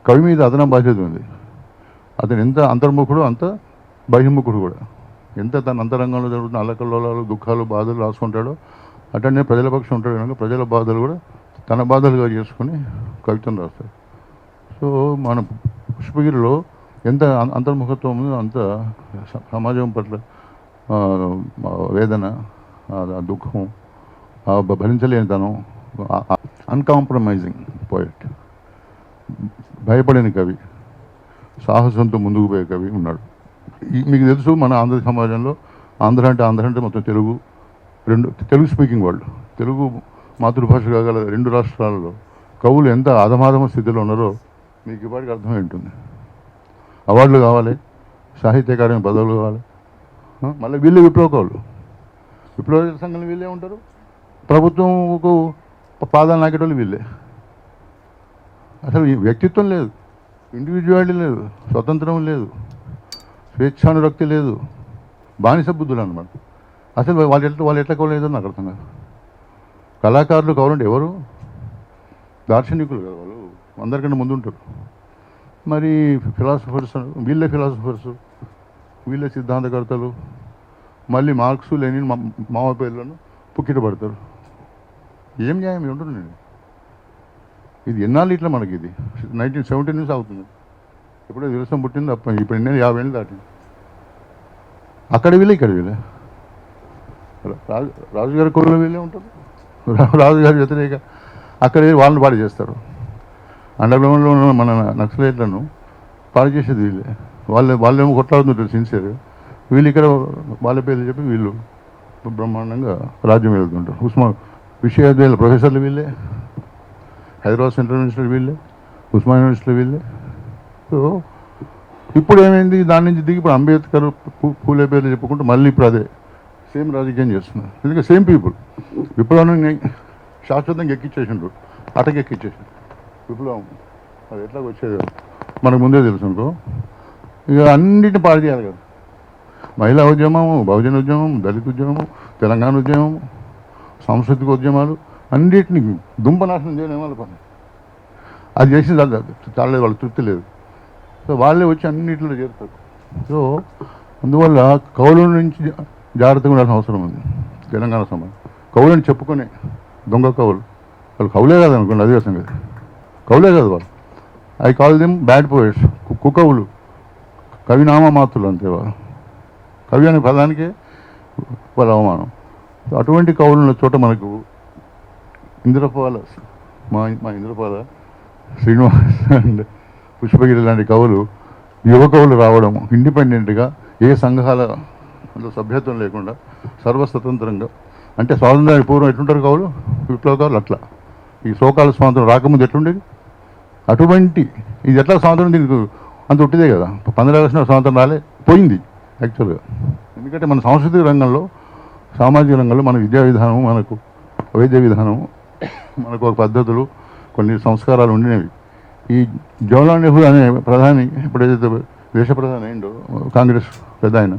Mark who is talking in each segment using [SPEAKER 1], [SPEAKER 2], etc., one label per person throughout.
[SPEAKER 1] కవి మీద అదనం బాధ్యత ఉంది. అతను ఎంత అంతర్ముఖుడు అంత బహిర్ముఖుడు కూడా. ఎంత తన అంతరంగంలో జరుగుతున్న అల్లకల్లోలాలు, దుఃఖాలు, బాధలు రాసుకుంటాడో అటనే ప్రజల పక్షం ఉంటాడు కనుక ప్రజల బాధలు కూడా తన బాధలుగా చేసుకుని కవితను రాస్తాడు. సో మన పుష్పగిరిలో ఎంత అంతర్ముఖత్వం ఉందో అంత సమాజం పట్ల వేదన, దుఃఖం, భరించలేనితనం, అన్కాంప్రమైజింగ్ పోయట్, భయపడని కవి, సాహసంతో ముందుకు పోయే కవి ఉన్నాడు. మీకు తెలుసు మన ఆంధ్ర సమాజంలో ఆంధ్ర అంటే మొత్తం తెలుగు స్పీకింగ్ వాళ్ళు, తెలుగు మాతృభాష కాగల 2 రాష్ట్రాలలో కవులు ఎంత అధమాధమ స్థితిలో ఉన్నారో మీకు ఇప్పటికి అర్థమై ఉంటుంది. అవార్డులు కావాలి, సాహిత్య అకాడమీ పదవులు కావాలి, మళ్ళీ వీళ్ళే విప్లవ కవులు, విప్లవ సంఘంలో వీళ్ళే ఉంటారు, ప్రభుత్వంకు పాదాలు నాకేటోళ్ళు వీళ్ళే. అసలు వ్యక్తిత్వం లేదు, ఇండివిజువాలిటీ లేదు, స్వతంత్రం లేదు, స్వేచ్ఛానురక్తి లేదు, బానిస బుద్ధులు అన్నమాట. అసలు వాళ్ళు ఎట్లా కవలేదో నాకు అర్థం కాదు. కళాకారులు కావాలంటే ఎవరు? దార్శనికులు కదా వాళ్ళు, అందరికంటే ముందు ఉంటారు. మరి ఫిలాసఫర్స్, వీళ్ళే ఫిలాసఫర్స్, వీళ్ళే సిద్ధాంతకర్తలు, మళ్ళీ మార్క్సు లెనిన్ మామ పేర్లను పుక్కిట పడతారు. ఏం న్యాయం ఉంటుంది? ఇది ఎన్నాళ్ళు ఇట్లా మనకి? ఇది 1970 నుంచి అవుతుంది. ఎప్పుడో దివసం పుట్టింది అప్ప, ఇప్పుడు 50 ఏళ్ళు దాటింది. అక్కడ వీళ్ళే, ఇక్కడ వీళ్ళే. రాజుగారి కుర్రలు వీళ్ళే ఉంటారు, రాజుగారి వ్యతిరేక అక్కడ వాళ్ళని పాడు చేస్తారు. అండర్గ్రౌండ్లో ఉన్న మన నక్సలైట్లను పాడు చేసేది వీళ్ళే. వాళ్ళేమో కొట్లాడుతుంటారు సిన్సియర్, వీళ్ళు ఇక్కడ వాళ్ళ పేర్లు చెప్పి వీళ్ళు బ్రహ్మాండంగా రాజ్యం వెళ్తుంటారు. విశ్వవిద్యాలయ ప్రొఫెసర్లు వీళ్ళే, హైదరాబాద్ సెంట్రల్ యూనివర్సిటీ వీళ్ళే, ఉస్మాన్ యూనివర్సిటీ వీళ్ళే. సో ఇప్పుడు ఏమైంది? దాని నుంచి దిగి ఇప్పుడు అంబేద్కర్, పూలే పేర్లు చెప్పుకుంటూ మళ్ళీ ఇప్పుడు అదే సేమ్ రాజకీయం చేస్తున్నారు. ఎందుకంటే సేమ్ పీపుల్ విప్లవాన్ని శాశ్వతంగా ఎక్కిచ్చేసిండ్రు, అటకెక్కిచ్చేసిండ్రు విప్లవం. అది ఎట్లా వచ్చేది మనకు ముందే తెలుసు అనుకో. ఇక అన్నింటిని పాడు చేయాలి కదా. మహిళా ఉద్యమము, బహుజన ఉద్యమం, దళిత ఉద్యమము, తెలంగాణ ఉద్యమము, సాంస్కృతిక ఉద్యమాలు అన్నిటిని దుంపనాశనం చేయడం వాళ్ళ పని. అది చేసి చాలేదు, వాళ్ళకి తృప్తి లేదు. సో వాళ్ళే వచ్చి అన్నింటిలో చేరుతారు. సో అందువల్ల కవుల నుంచి జాగ్రత్తగా ఉండాల్సిన అవసరం ఉంది తెలంగాణ సమాజం. కవులని చెప్పుకునే దొంగ కవులు, వాళ్ళు కవులే కాదు అనుకోండి, అదే సంగతి. కవులే కాదు వాళ్ళు. I call them bad poets, కుకవులు, కవినామా మాత్రులు అంతే. వాళ్ళు కవి అనే పదానికే వాళ్ళ అవమానం. అటువంటి కవులున్న చోట మనకు ఇంద్రపాల, మా ఇంద్రపాల, శ్రీనివాస్ అండ్ పుష్పగిరి లాంటి కవులు, యువ కవులు రావడం, ఇండిపెండెంట్గా ఏ సంఘాలలో సభ్యత్వం లేకుండా సర్వస్వతంత్రంగా, అంటే స్వాతంత్రానికి పూర్వం ఎట్లుంటారు కవులు, విప్లవ కవులు అట్లా. ఈ సోకాల స్వాతంత్రం రాకముందు ఎట్లుండేది అటువంటి. ఇది ఎట్లా స్వాతంత్రం? దీనికి అంత ఉట్టిదే కదా. 15 ఆగస్టున స్వాతంత్రం రాలే, పోయింది యాక్చువల్గా. ఎందుకంటే మన సాంస్కృతిక రంగంలో, సామాజిక రంగంలో మన విద్యా విధానం, మనకు వైద్య విధానం, మనకు ఒక పద్ధతులు, కొన్ని సంస్కారాలు ఉండినవి. ఈ జవహర్లాల్ నెహ్రూ అనే ప్రధాని, ఎప్పుడైతే దేశ ప్రధాని అయిందో, కాంగ్రెస్ పెద్ద ఆయన,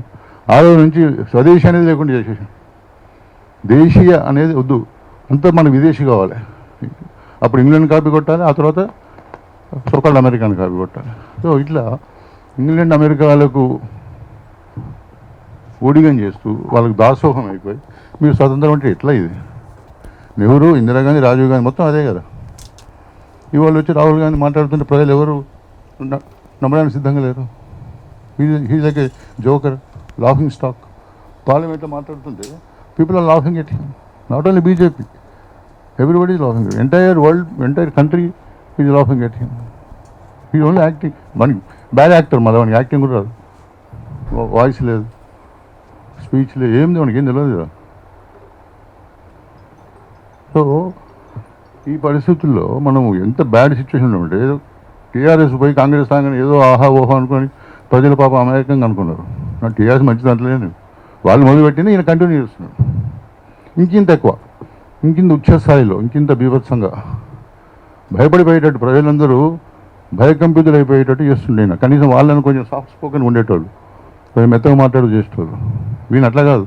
[SPEAKER 1] ఆ రోజు నుంచి స్వదేశీ అనేది లేకుండా చేసేసాం. దేశీయ అనేది వద్దు, అంతా మనకు విదేశీ కావాలి. అప్పుడు ఇంగ్లాండ్ కాపీ కొట్టాలి, ఆ తర్వాత సోకాల్డ్ అమెరికాని కాపీ కొట్టాలి. సో ఇట్లా ఇంగ్లాండ్ అమెరికా వాళ్ళకు ఊడిగం చేస్తూ వాళ్ళకు దాసోహం అయిపోయి మీరు స్వతంత్రం అంటే ఎట్లా? ఇది నెహ్రూ, ఇందిరాగాంధీ, రాజీవ్ గాంధీ మొత్తం అదే కదా. ఇవాళ వచ్చి రాహుల్ గాంధీ మాట్లాడుతుంటే ప్రజలు ఎవరు నమ్మడానికి సిద్ధంగా లేరు. He like a joker, laughing stock. పార్లమెంట్లో మాట్లాడుతుంటే people are laughing at him. Not only BJP, everybody is laughing. Entire world, entire country is laughing at him. He only acting. మనకి బ్యాడ్ యాక్టర్, మళ్ళీ మనకి యాక్టింగ్ కూడా రాదు, voice లేదు, speech లేదు, ఏంది మనకి ఏం తెలియదు కదా. సో ఈ పరిస్థితుల్లో మనం ఎంత బ్యాడ్ సిచ్యువేషన్లో ఉంటే, ఏదో టీఆర్ఎస్ పోయి కాంగ్రెస్ తాగానే ఏదో ఆహా ఓహో అనుకొని ప్రజలు పాపం అమాయకంగా అనుకున్నారు. టీఆర్ఎస్ మంచిది అంటలేదు, వాళ్ళు మొదలుపెట్టింది ఈయన కంటిన్యూ చేస్తున్నారు. ఇంకింత ఎక్కువ, ఇంకింత ఉచ్చ స్థాయిలో, ఇంకింత బీభత్సంగా భయపడిపోయేటట్టు, ప్రజలందరూ భయకంపితులు అయిపోయేటట్టు చేస్తుండే. కనీసం వాళ్ళని కొంచెం సాఫ్ట్ స్పోకెన్ ఉండేటోళ్ళు, కొంచెం మెత్తగా మాట్లాడు చేసేటోళ్ళు. వీళ్ళు అట్లా కాదు,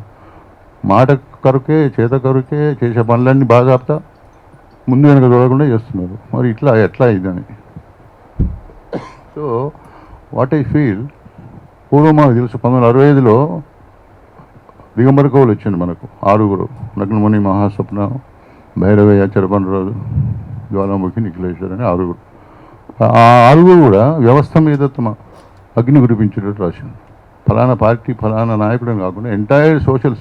[SPEAKER 1] మాట కరుకే, చేత కరుకే, చేసే పనులన్నీ బాగా ఆపుతా ముందు వెనక చూడకుండా చేస్తున్నారు. మరి ఇట్లా ఎట్లా ఇదని సో వాట్ ఐ ఫీల్, పూర్వం మనకు తెలుసు 1965లో దిగంబర కవులు వచ్చింది మనకు 6 నగ్నముని, మహాస్వప్న, భైరవయ్య, చరపనరాజు, జ్వాలాముఖి, నిఖిలేశ్వర్ అని 6. ఆ 6 కూడా వ్యవస్థ మీద తమ అగ్ని కురిపించేటట్టు రాసింది. ఫలానా పార్టీ ఫలానా నాయకుడు కాకుండా ఎంటైర్ సోషల్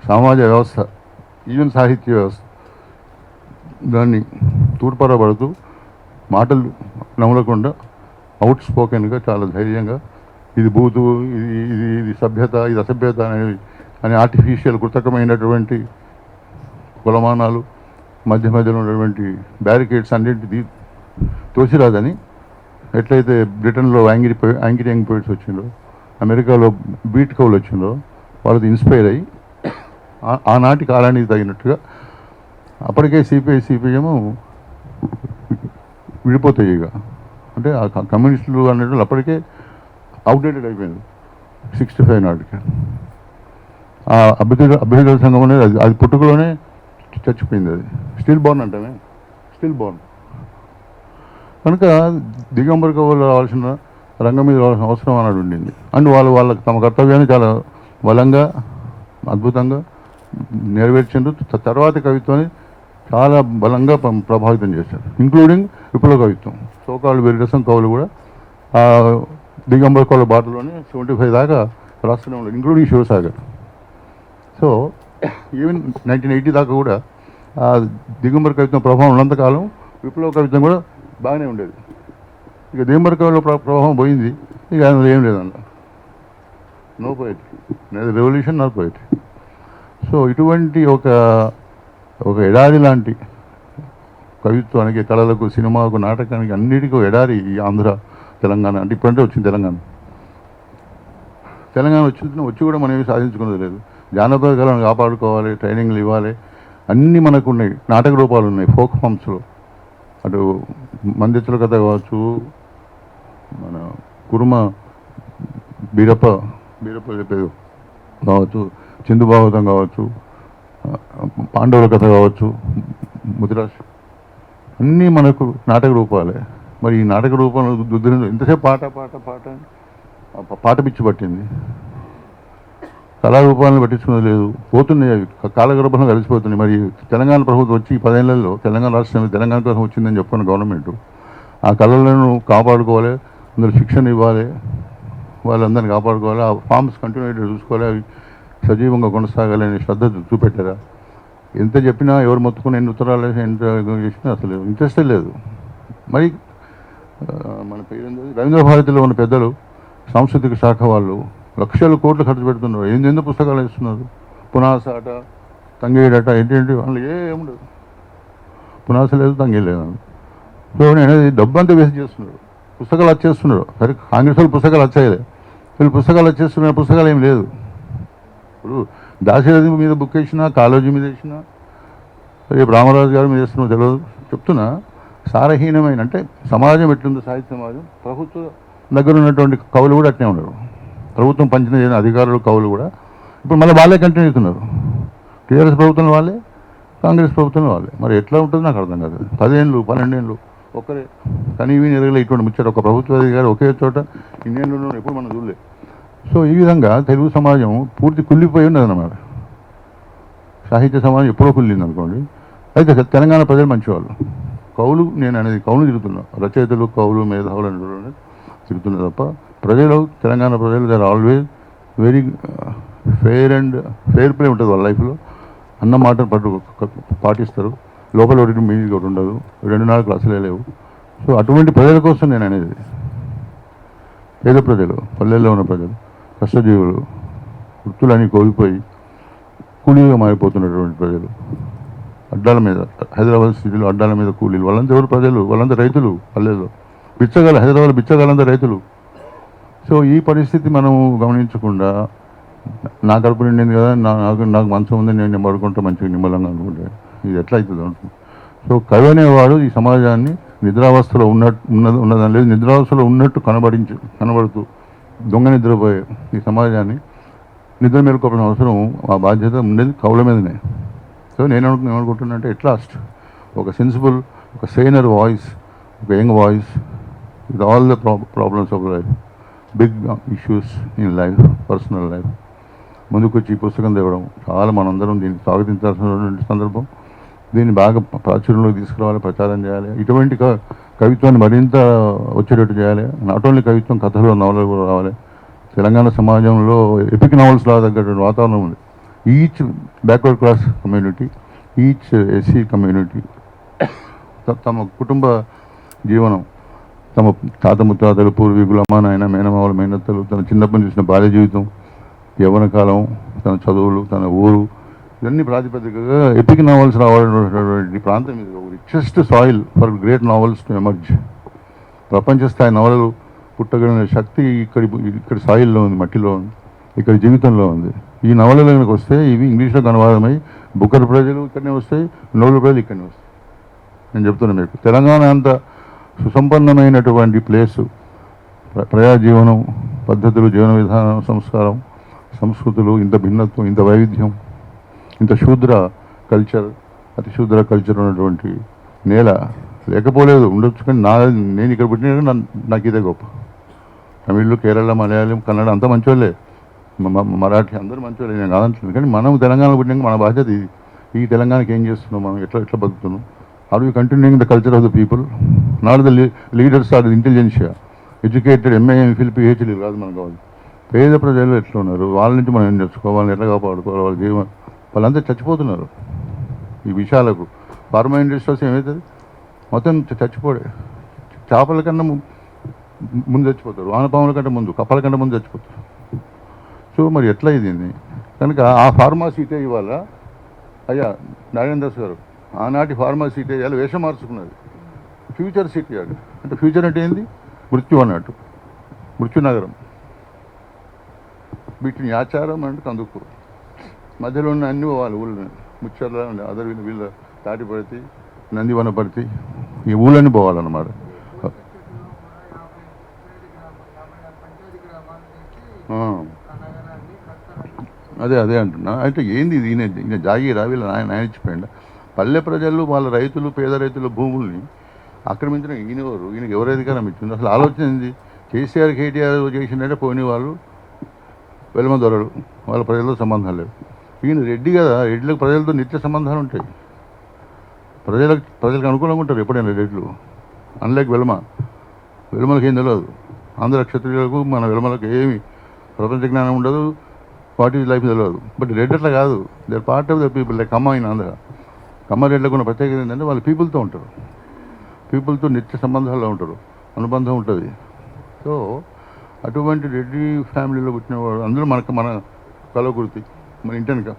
[SPEAKER 1] సమాజ వ్యవస్థ, ఈవెన్ సాహిత్య వ్యవస్థ దాన్ని తూర్పారబడుతూ మాటలు నమ్మకుండా అవుట్ స్పోకెన్గా చాలా ధైర్యంగా ఇది బూతు, ఇది సభ్యత, ఇది అసభ్యత అని ఆర్టిఫిషియల్ కృతకమైనటువంటి కులమానాలు, మధ్యలో ఉన్నటువంటి బ్యారికేడ్స్ అన్నింటినీ తోసిరాదని ఎట్లయితే బ్రిటన్లో యాంగ్రీ యంగ్ పోయిట్స్ వచ్చిందో, అమెరికాలో బీట్ కవులు వచ్చిందో వాళ్ళది ఇన్స్పైర్ అయ్యి ఆనాటి కాలానికి తగినట్టుగా అప్పటికే సిపిఎం విడిపోతాయి. ఇక అంటే ఆ కమ్యూనిస్టులు అనేటువంటి అప్పటికే అవుట్డేటెడ్ అయిపోయింది 65 నాటికి. ఆ అభ్యుదయ సంఘం అనేది అది పుట్టుకలోనే చచ్చిపోయింది. అది స్టిల్ బోర్న్ అంటామే, స్టిల్ బోర్న్. కనుక దిగంబర కవులు రావాల్సిన రంగం మీద రావాల్సిన అవసరం అన్నాడు ఉండింది. అండ్ వాళ్ళకి తమ కర్తవ్యాన్ని చాలా బలంగా అద్భుతంగా నెరవేర్చిండ్రు. తర్వాత కవిత్వాన్ని చాలా బలంగా ప్రభావితం చేశారు, ఇంక్లూడింగ్ విప్లవ కవిత్వం. సోకాళ్ళు వెరిరసం కవులు కూడా దిగంబర కవుల బాటలోనే 75 దాకా రాస్తూనే ఉన్నారు, ఇంక్లూడింగ్ శివసాగర్. సో ఈవెన్ 1980 దాకా కూడా దిగంబర కవిత్వం ప్రభావం ఉన్నంతకాలం విప్లవ కవిత్వం కూడా బాగానే ఉండేది. ఇక దిగంబర కవుల ప్రభావం పోయింది, ఇక అందులో ఏం లేదన్న, నో పోయిట్రీ, నేది రెవల్యూషన్ నాట్ పోయిట్రీ. సో ఇటువంటి ఒక ఎడారి లాంటి కవిత్వానికి, కళలకు, సినిమాకు, నాటకానికి అన్నిటికీ ఎడారి ఈ ఆంధ్ర, తెలంగాణ. అంటే ఇప్పుడంటే వచ్చింది తెలంగాణ వచ్చి కూడా మనం ఏమి సాధించుకున్నది లేదు. జానపద కళను కాపాడుకోవాలి, ట్రైనింగ్లు ఇవ్వాలి, అన్నీ మనకు ఉన్నాయి. నాటక రూపాలు ఉన్నాయి ఫోక్ ఫామ్స్లో. అటు మందితుల కథ కావచ్చు, మన కుర్మ బీరప్ప చెప్పేది కావచ్చు, చిందు భాగవతం కావచ్చు, పాండవుల కథ కావచ్చు, ముదిరాజ్, అన్నీ మనకు నాటక రూపాలే. మరి ఈ నాటక రూపంలో ఎంతసేపు పాట పిచ్చి పట్టింది, కళారూపాలను పట్టించుకున్నది లేదు, పోతున్నాయి అవి కాలగర్భంలో కలిసిపోతున్నాయి. మరి తెలంగాణ ప్రభుత్వం వచ్చి 10 ఏళ్లలో తెలంగాణ రాష్ట్రం తెలంగాణ కోసం వచ్చిందని చెప్పుకున్న గవర్నమెంట్ ఆ కళలను కాపాడుకోవాలి, అందులో శిక్షణ ఇవ్వాలి, వాళ్ళందరినీ కాపాడుకోవాలి, ఆ ఫార్మ్స్ కంటిన్యూటీ చూసుకోవాలి, అవి సజీవంగా కొనసాగాలని శ్రద్ధ చూపెట్టారా? ఎంత చెప్పినా, ఎవరు మొత్తుకుని ఎన్ని ఉత్తరాలు ఎంత చేసినా అసలు ఇంట్రెస్టే లేదు. మరి మన పేరు రవీంద్ర భారతిలో ఉన్న పెద్దలు, సాంస్కృతిక శాఖ వాళ్ళు లక్షల కోట్లు ఖర్చు పెడుతున్నారు. ఎందుకు పుస్తకాలు ఇస్తున్నారు? పునాసాట, తంగేడట, ఏంటి వాళ్ళు ఏముండదు, పునాస లేదు, తంగే లేదు. సో నేను డబ్బు అంతా వేస్ట్ చేస్తున్నారు, పుస్తకాలు వచ్చేస్తున్నారు. సరే కాంగ్రెస్ వాళ్ళు పుస్తకాలు వచ్చాయలే, వీళ్ళు పుస్తకాలు వచ్చేస్తున్నారు, పుస్తకాలు ఏం లేదు. ఇప్పుడు దాశరథి మీద బుక్ వేసినా, కాళోజీ మీద వేసినా, రేపు రామరాజు గారి మీద వేస్తున్నా తెలియదు. చెప్తున్నా, సారహీనమైన అంటే సమాజం ఎట్లుందో, సాహిత్య సమాజం, ప్రభుత్వ దగ్గర ఉన్నటువంటి కవులు కూడా అట్నే ఉన్నారు. ప్రభుత్వం పంచిన అధికారులు, కవులు కూడా ఇప్పుడు మళ్ళీ వాళ్ళే కంటిన్యూ అవుతున్నారు. టీఆర్ఎస్ ప్రభుత్వం వాళ్ళే, కాంగ్రెస్ ప్రభుత్వం వాళ్ళే. మరి ఎట్లా ఉంటుందో నాకు అర్థం కాదు. 10 ఏళ్ళు 12 ఏళ్ళు ఒక్కరే కనీవి ఎరగలే ఇటువంటి ముచ్చారు. ఒక ప్రభుత్వ అధికారి ఒకే చోట ఇన్నేళ్ళు ఎప్పుడు మనం చూడలేదు. సో ఈ విధంగా తెలుగు సమాజం పూర్తి కుళ్ళిపోయి ఉన్నదన్నమాట. సాహిత్య సమాజం ఎప్పుడో కుళ్ళింది అనుకోండి. అయితే తెలంగాణ ప్రజలు మంచివాళ్ళు, కవులు, నేను అనేది కవులు తిరుగుతున్నా, రచయితలు, కవులు, మేధావులు అని తిరుగుతున్నా తప్ప ప్రజలు, తెలంగాణ ప్రజలు they are always very fair play ఉంటుంది వాళ్ళ లైఫ్లో. అన్న మాటను పాటిస్తారు. లోపల ఒకటి మీది ఒకటి ఉండదు, 2-4 క్లాసులే లేవు. సో అటువంటి ప్రజల కోసం నేను అనేది, పేద ప్రజలు, పల్లెల్లో ఉన్న ప్రజలు, కష్టజీవులు, వృత్తులన్నీ కోల్పోయి కూలీగా మారిపోతున్నటువంటి ప్రజలు, అడ్డాల మీద, హైదరాబాద్ సిటీలో అడ్డాల మీద కూలీలు, వాళ్ళంతా ఎవరు? ప్రజలు, వాళ్ళంతా రైతులు. పల్లెల్లో బిచ్చగాళ్ళు, హైదరాబాద్ బిచ్చగాళ్ళంతా రైతులు. సో ఈ పరిస్థితి మనం గమనించకుండా, నా కడుపు నిండింది కదా, నాకు మంచం ఉంది, నేను పడుకుంటే మంచిగా నిమ్మలంగా అనుకుంటే ఇది ఎట్లా అవుతుంది అనుకుంటుంది. సో కవి అనేవాడు ఈ సమాజాన్ని నిద్రావస్థలో ఉన్నదని లేదు, నిద్రావస్థలో ఉన్నట్టు కనబడుతూ దొంగ నిద్రపోయే ఈ సమాజాన్ని నిద్ర మేలుకోవాల్సిన అవసరం, ఆ బాధ్యత ఉండేది కవుల మీదనే. సో నేను ఏమనుకుంటున్నా అంటే, ఎట్ లాస్ట్ ఒక సెన్సిబుల్, ఒక సేనర్ వాయిస్, ఒక young voice, with all the problems of life, big issues in life, personal life, ముందుకొచ్చి ఈ పుస్తకం తేవడం చాలా మనందరం దీన్ని స్వాగతించాల్సినటువంటి సందర్భం. దీన్ని బాగా ప్రాచుర్యంలోకి తీసుకురావాలి, ప్రచారం చేయాలి. ఇటువంటి కవిత్వాన్ని మరింత వచ్చేటట్టు చేయాలి. నాట్ ఓన్లీ కవిత్వం, కథలు, నవలలు కూడా రావాలి. తెలంగాణ సమాజంలో ఎపిక్ నావెల్స్ లా తగ్గటువంటి వాతావరణం ఉంది. Each backward class community, each SC community తమ కుటుంబ జీవనం, తమ తాత ముత్తాతలు, పూర్వీకులు, అమ్మా నాయన, మేనమావలు, మేనత్తలు, తన చిన్నప్పటి చూసిన బాల్య జీవితం, యవ్వన కాలం, తన చదువులు, తన ఊరు, ఇవన్నీ ప్రాతిపదికగా ఎపిక్ నావెల్స్ రావాలనేటువంటి ప్రాంతం ఇది ఒక richest soil for great novels to emerge. ప్రపంచ స్థాయి నవలలు పుట్టగలిగిన శక్తి ఇక్కడ సాయిల్లో ఉంది, మట్టిలో ఉంది, ఇక్కడ జీవితంలో ఉంది. ఈ నవలలు కనుక వస్తే ఇవి ఇంగ్లీష్లో అనువాదమై బుక్కర్ ప్రజలు ఇక్కడనే వస్తాయి, నోబెల్ ప్రజలు ఇక్కడనే వస్తాయి. నేను చెప్తున్నాను మీకు, తెలంగాణ అంత సుసంపన్నమైనటువంటి ప్లేసు, ప్రజాజీవనం పద్ధతులు, జీవన విధానం, సంస్కారం, సంస్కృతులు, ఇంత భిన్నత్వం, ఇంత వైవిధ్యం, ఇంత శూద్ర కల్చర్, అతి శూద్ర కల్చర్ ఉన్నటువంటి నేల లేకపోలేదు, ఉండొచ్చు. కానీ నేను ఇక్కడ పుట్టిన నాకు ఇదే గొప్ప. తమిళ్, కేరళ, మలయాళం, కన్నడ అంతా మంచివాళ్ళే, మరాఠీ అందరూ మంచివాళ్ళే, నేను కాదంటలేదు. కానీ మనం తెలంగాణ పుట్టినాక మన బాధ్యత ఇది. ఈ తెలంగాణకి ఏం చేస్తున్నాం, మనం ఎట్లా బతుకుతున్నాం, are you continuing the culture of the people, not the leaders or the intelligentsia, educated, MA, MPhil, PhD కాదు మనకు కావాలి. పేద ప్రజలు ఎట్లా ఉన్నారు, వాళ్ళ నుంచి మనం ఏం నేర్చుకోవాలి, వాళ్ళని ఎట్లా కాపాడుకోవాలి, వాళ్ళ జీవనం, వాళ్ళంతా చచ్చిపోతున్నారు ఈ విషయాలకు. ఫార్మా ఇండస్ట్రీస్ ఏమవుతుంది, మొత్తం చచ్చిపోడే. చేపల కన్నా ముందు చచ్చిపోతారు, వానపాముల కంటే ముందు, కప్పల కంటే ముందు చచ్చిపోతారు. సో మరి ఎట్లా ఇది కనుక ఆ ఫార్మా సీటే ఇవాళ, అయ్యా నారాయణ దాస్ గారు, ఆనాటి ఫార్మా సీటే ఇవాళ వేషం మార్చుకున్నది, ఫ్యూచర్ సిటీ. అంటే ఫ్యూచర్ అంటే ఏంది, మృత్యు అన్నట్టు, మృత్యునగరం. వీటిని ఆచారం అంటే కందుకూరు, మధ్యలో ఉన్న అన్ని వాళ్ళ ఊళ్ళో, ముచ్చర్ల, అదర్ వీళ్ళ తాటిపడితే, నందివనపడితే, ఈ ఊళ్ళని పోవాలన్నమాట. అదే అంటున్నా. అంటే ఏంది ఇది, ఈయన జాగీరా, వీళ్ళ ఆయన ఇచ్చిపోయిందా? పల్లె ప్రజలు, వాళ్ళ రైతులు, పేద రైతుల భూముల్ని ఆక్రమించిన ఈయనకి ఎవరు అధికారం ఇచ్చింది? అసలు ఆలోచన ఏంది? కేసీఆర్, కేటీఆర్ చేసిందంటే పోని వాళ్ళు వెలమ దొరలు, వాళ్ళ ప్రజలతో సంబంధాలు లేవు. ఈయన రెడ్డి కదా, రెడ్లకు ప్రజలతో నిత్య సంబంధాలు ఉంటాయి, ప్రజలకు అనుకూలంగా ఉంటారు ఎప్పుడైనా రెడ్లు. అన్లైక్ వెలమలకు ఏం తెలియదు. ఆంధ్ర క్షత్రియులకు, మన వెలమలకు ఏమి ప్రపంచ జ్ఞానం ఉండదు, వాట్ ఈజ్ లైఫ్ తెలియదు. బట్ రెడ్ అట్లా కాదు, they are part of the people. Like Kamma in Andhra, Kamma రెడ్లకు ఉన్న ప్రత్యేకత ఏంటంటే వాళ్ళు పీపుల్తో ఉంటారు, పీపుల్తో నిత్య సంబంధాల్లో ఉంటారు, అనుబంధం ఉంటుంది. సో అటువంటి రెడ్డి ఫ్యామిలీలో పుట్టినవాడు అందులో మన కలవకుర్తి, మన ఇంటెనక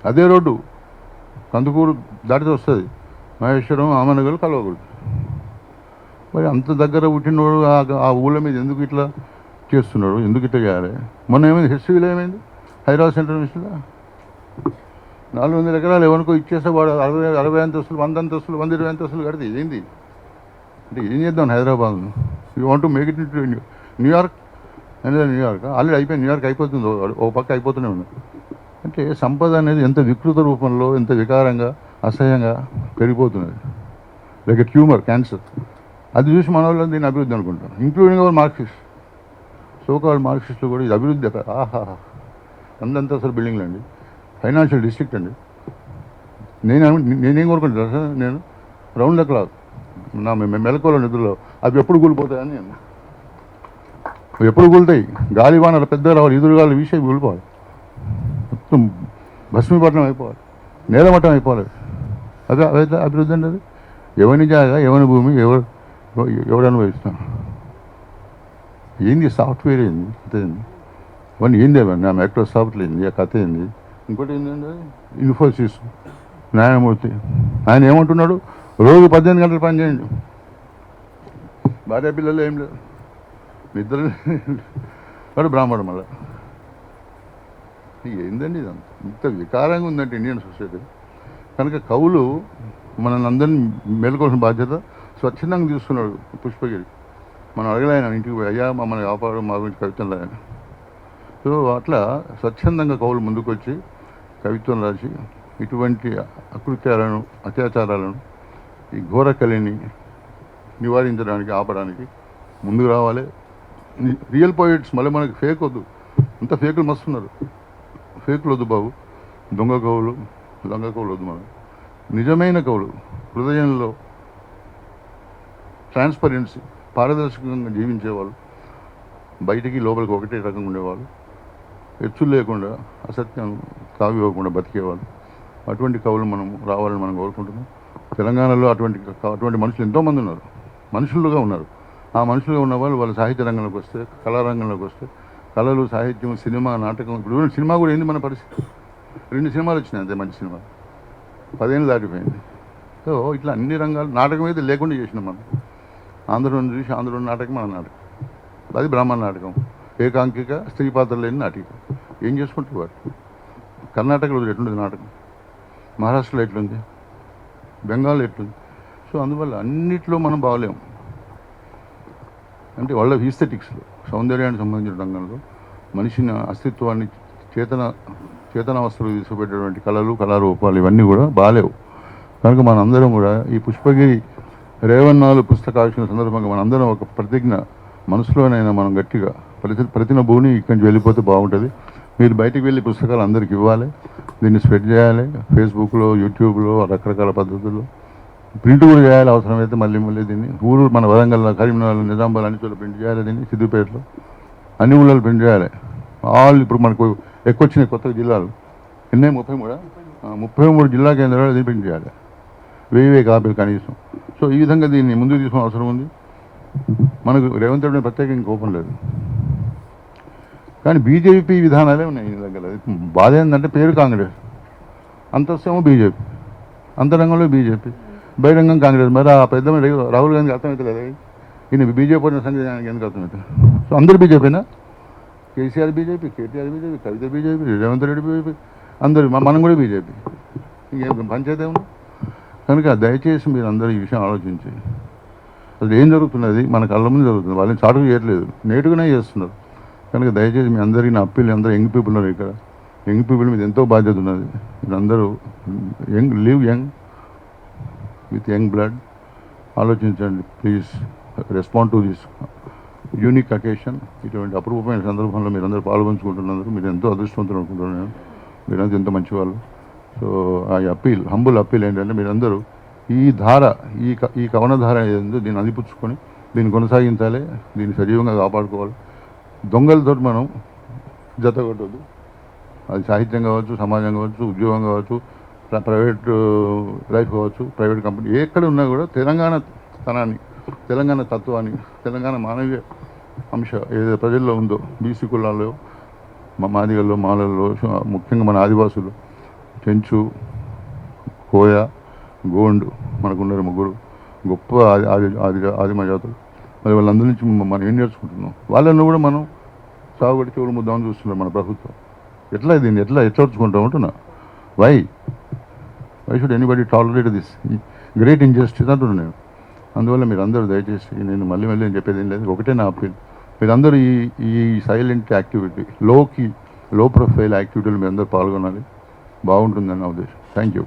[SPEAKER 1] అదే రోడ్డు, కందుకూరు దాటితే వస్తుంది, మహేశ్వరం, ఆమనగల్, కలవకుర్తి. మరి అంత దగ్గర పుట్టినవాడు ఆ ఊళ్ళ మీద ఎందుకు ఇట్లా చేస్తున్నాడు, ఎందుకు ఇట్లా చేయాలి? మొన్న ఏమైంది, హిస్టరీలో ఏమైంది, హైదరాబాద్ సెంట్రల్ మినిస్టర్లో 400 ఎకరాలు ఎవరికో ఇచ్చేస్తే వాడు 60 అంతస్తులు, 100 అంతస్తులు, 120 అంతస్తులు కడితే ఇదేంది అంటే ఏం చేద్దాం హైదరాబాద్ను? You want to make it in New York అనేది. న్యూయార్క్ ఆల్రెడీ అయిపోయింది, న్యూయార్క్ అయిపోతుంది, ఓ పక్క అయిపోతూనే ఉంది. అంటే సంపద అనేది ఎంత వికృత రూపంలో, ఎంత వికారంగా, అసహ్యంగా పెరిగిపోతున్నది, లైక్ ట్యూమర్, క్యాన్సర్. అది చూసి మన వాళ్ళు దీన్ని అభివృద్ధి అనుకుంటాం, ఇంక్లూడింగ్ అవర్ మార్క్సిస్ట్, సోకాల్ మార్క్సిస్టులు కూడా ఇది అభివృద్ధి. ఆహా, అందంతస్తుల బిల్డింగ్లు అండి, ఫైనాన్షియల్ డిస్ట్రిక్ట్ అండి. నేనేం కోరుకుంటాను సార్, నేను రౌండ్ ద క్లాక్ నా మెలకువల నిధుల్లో అవి ఎప్పుడు కూలిపోతాయని, నేను ఎప్పుడు కూలుతాయి, గాలివానలు పెద్ద రావాలి, ఎదురుగాలి విషయం కూలిపోవాలి, మొత్తం భస్మీపట్నం అయిపోవాలి, నేలమట్టం అయిపోవాలి. అదే అభివృద్ధి అండి. అది ఎవరి జాగా, ఎవరి భూమి, ఎవరు అనుభవిస్తాం? ఏంది సాఫ్ట్వేర్, ఏంది కథ, ఏంది అవన్నీ ఏంది, నా మైక్రోసాఫ్ట్లో ఏంది ఆ కథ, ఏంది? ఇంకోటి ఏంటంటే ఇన్ఫోసిస్ న్యాయమూర్తి, ఆయన ఏమంటున్నాడు, రోజు 18 గంటలు పని చేయండి, భార్య పిల్లలు ఏం లేదు, నిద్ర వాడు బ్రాహ్మణుడు. మళ్ళీ ఏందండి ఇదంతా, ఇంత వికారంగా ఉందంటే ఇండియన్ సొసైటీ. కనుక కవులు మనల్ని అందరినీ మేలుకోవాల్సిన బాధ్యత స్వచ్ఛందంగా తీసుకున్నాడు పుష్పగిరి. మనం అడగలేఆయన ఇంటికి పోయి, అయ్యా మమ్మల్ని కాపాడు, మా గురించి కవితలు రాయని. సో అట్లా స్వచ్ఛందంగా కవులు ముందుకు వచ్చి కవిత్వం రాసి ఇటువంటి అకృత్యాలను, అత్యాచారాలను, ఈ ఘోర కలిని నివారించడానికి ఆపడానికి ముందుకు రావాలి. రియల్ పోయిట్స్ మళ్ళీ మనకి ఫేక్ వద్దు. అంత ఫేకులు మస్తున్నారు. ఫేకులు వద్దు బాబు. దొంగ కవులు దొంగ కవులు వద్దు. మనం నిజమైన కవులు, హృదయంలో ట్రాన్స్పరెన్సీ, పారదర్శకంగా జీవించేవాళ్ళు, బయటికి లోపలికి ఒకటే రకంగా ఉండేవాళ్ళు, హెచ్చులు లేకుండా అసత్యం తావివ్వకుండా బతికేవాళ్ళు. అటువంటి కవులు మనం రావాలని మనం కోరుకుంటున్నాం. తెలంగాణలో అటువంటి మనుషులు ఎంతోమంది ఉన్నారు, మనుషులుగా ఉన్నారు. ఆ మనుషులుగా ఉన్న వాళ్ళు వాళ్ళ సాహిత్య రంగంలోకి వస్తే, కళారంగంలోకి వస్తే, కళలు, సాహిత్యం, సినిమా, నాటకం. ఇప్పుడు సినిమా కూడా ఏంది మన పరిస్థితి. 2 సినిమాలు వచ్చినాయి అంతే, మంచి సినిమా. 10 ఏళ్ళు దాటిపోయింది. సో ఇట్లా అన్ని రంగాలు, నాటకం అయితే లేకుండా చేసినాం మనం. ఆంధ్రను చూసి ఆంధ్రలో నాటకం మన నాటకం, అది బ్రాహ్మణ నాటకం, ఏకాంకిక, స్త్రీ పాత్ర లేని నాటిక. ఏం చేసుకుంటారు వారు? కర్ణాటకలో ఎట్లుంది నాటకం, మహారాష్ట్రలో ఎట్లుంది, బెంగాల్లో ఎట్లుంది. సో అందువల్ల అన్నిట్లో మనం బాగలేము. అంటే వాళ్ళ ఈస్థెటిక్స్లో, సౌందర్యానికి సంబంధించిన రంగంలో మనిషిని అస్తిత్వాన్ని చేతనావస్థలు తీసుకుపెట్టేటువంటి కళలు, కళారూపాలు ఇవన్నీ కూడా బాగాలేవు. కనుక మనందరం కూడా ఈ పుష్పగిరి రేవన్నాలు పుస్తకావిష్కరణ సందర్భంగా మనందరం ఒక ప్రతిజ్ఞ మనసులోనైనా మనం గట్టిగా ప్రతిన భూమి ఇక్కడి నుంచి వెళ్ళిపోతే బాగుంటుంది. మీరు బయటికి వెళ్ళి పుస్తకాలు అందరికి ఇవ్వాలి, దీన్ని స్ప్రెడ్ చేయాలి. ఫేస్బుక్లో, యూట్యూబ్లో, రకరకాల పద్ధతుల్లో ప్రింట్ కూడా చేయాలి. అవసరమైతే మళ్ళీ దీన్ని మన వరంగల్లో, కరీంనగర్లో, నిజామాబాద్ అన్ని చోట్ల ప్రింట్ చేయాలి. దీన్ని సిద్దిపేటలో అన్ని ఊళ్ళలో ప్రింట్ చేయాలి. ఇప్పుడు మనకు ఎక్కువ వచ్చినాయి కొత్త జిల్లాలు. ఎన్నో 33 జిల్లా కేంద్రాలు దీన్ని ప్రింట్ చేయాలి. 1000 కాపీలు కనీసం. సో ఈ విధంగా దీన్ని ముందుకు తీసుకునే అవసరం ఉంది. మనకు రేవంత్ రెడ్డి ప్రత్యేకంగా కోపం లేదు, కానీ బీజేపీ విధానాలే ఉన్నాయి ఈ దగ్గర. బాధ ఏంటంటే పేరు కాంగ్రెస్, అంతస్తేమో బీజేపీ, అంతరంగంలో బీజేపీ, బహిరంగం కాంగ్రెస్. మరి ఆ పెద్ద రాహుల్ గాంధీకి అర్థమవుతలేదు ఈయన బీజేపీ అనే సంగతి ఎందుకు అర్థమవుతుంది? సో అందరు బీజేపీనా? కేసీఆర్ బీజేపీ, కేటీఆర్ బీజేపీ, కవిత బీజేపీ, రేవంత్ రెడ్డి బీజేపీ, అందరు మనం కూడా బీజేపీ. ఇంకేం పంచాయతీ ఏమన్నా? కనుక దయచేసి మీరు అందరూ ఈ విషయం ఆలోచించి, అసలు ఏం జరుగుతున్నది మన కళ్ళ ముందు జరుగుతుంది. వాళ్ళని చాటుకు చేయట్లేదు, నేటుగానే చేస్తున్నారు. కనుక దయచేసి మీ అందరికీ నా అప్పీల్, అందరూ యంగ్ పీపుల్ ఉన్నారు ఇక్కడ, యంగ్ పీపుల్ మీద ఎంతో బాధ్యత ఉన్నది. మీరందరూ live young with young blood. ఆలోచించండి please. Respond to this unique occasion. ఇటువంటి అపరూపమైన సందర్భంలో మీరందరూ పాల్గొంచుకుంటున్నందుకు మీరు ఎంతో అదృష్టవంతులు అనుకుంటున్నాను. మీరంతా ఎంతో మంచివాళ్ళు. సో ఆ అప్పీల్, హంబుల్ అప్పీల్ ఏంటంటే మీరందరూ ఈ ధార, ఈ కవన ధార ఏదో దీన్ని అందిపుచ్చుకొని దీన్ని కొనసాగించాలి, దీన్ని సజీవంగా కాపాడుకోవాలి. దొంగలతో మనం జత కొట్టద్దు. అది సాహిత్యం కావచ్చు, సమాజం కావచ్చు, ఉద్యోగం కావచ్చు, ప్రైవేట్ లైఫ్ కావచ్చు, ప్రైవేట్ కంపెనీ ఎక్కడ ఉన్నా కూడా తెలంగాణ తనాన్ని, తెలంగాణ తత్వాన్ని, తెలంగాణ మానవీయ అంశ ఏదైతే ప్రజల్లో ఉందో, బీసీ కులాల్లో, మాదిగల్లో, మాలల్లో, ముఖ్యంగా మన ఆదివాసులు, చెంచు, కోయ, గోండు, మనకున్నారు 3 గొప్ప ఆదిమ జాతులు. మరి వాళ్ళందరి నుంచి మనం ఏం నేర్చుకుంటున్నాం? వాళ్ళను కూడా మనం సాగుబడి చెవులు ముద్దామని చూస్తున్నాం మన ప్రభుత్వం. దీన్ని ఎట్లా వచ్చుకుంటాం అంటున్నా. Why should anybody tolerate this great injustice అంటున్నాను నేను. అందువల్ల మీరు అందరూ దయచేసి, నేను మళ్ళీ నేను చెప్పేది ఏం లేదు, ఒకటే నా అప్పీల్, మీరందరూ ఈ సైలెంట్ యాక్టివిటీ, లో ప్రొఫైల్ యాక్టివిటీలు మీరందరూ పాల్గొనాలి. బాగుంటుందని నా ఉద్దేశం. Thank you.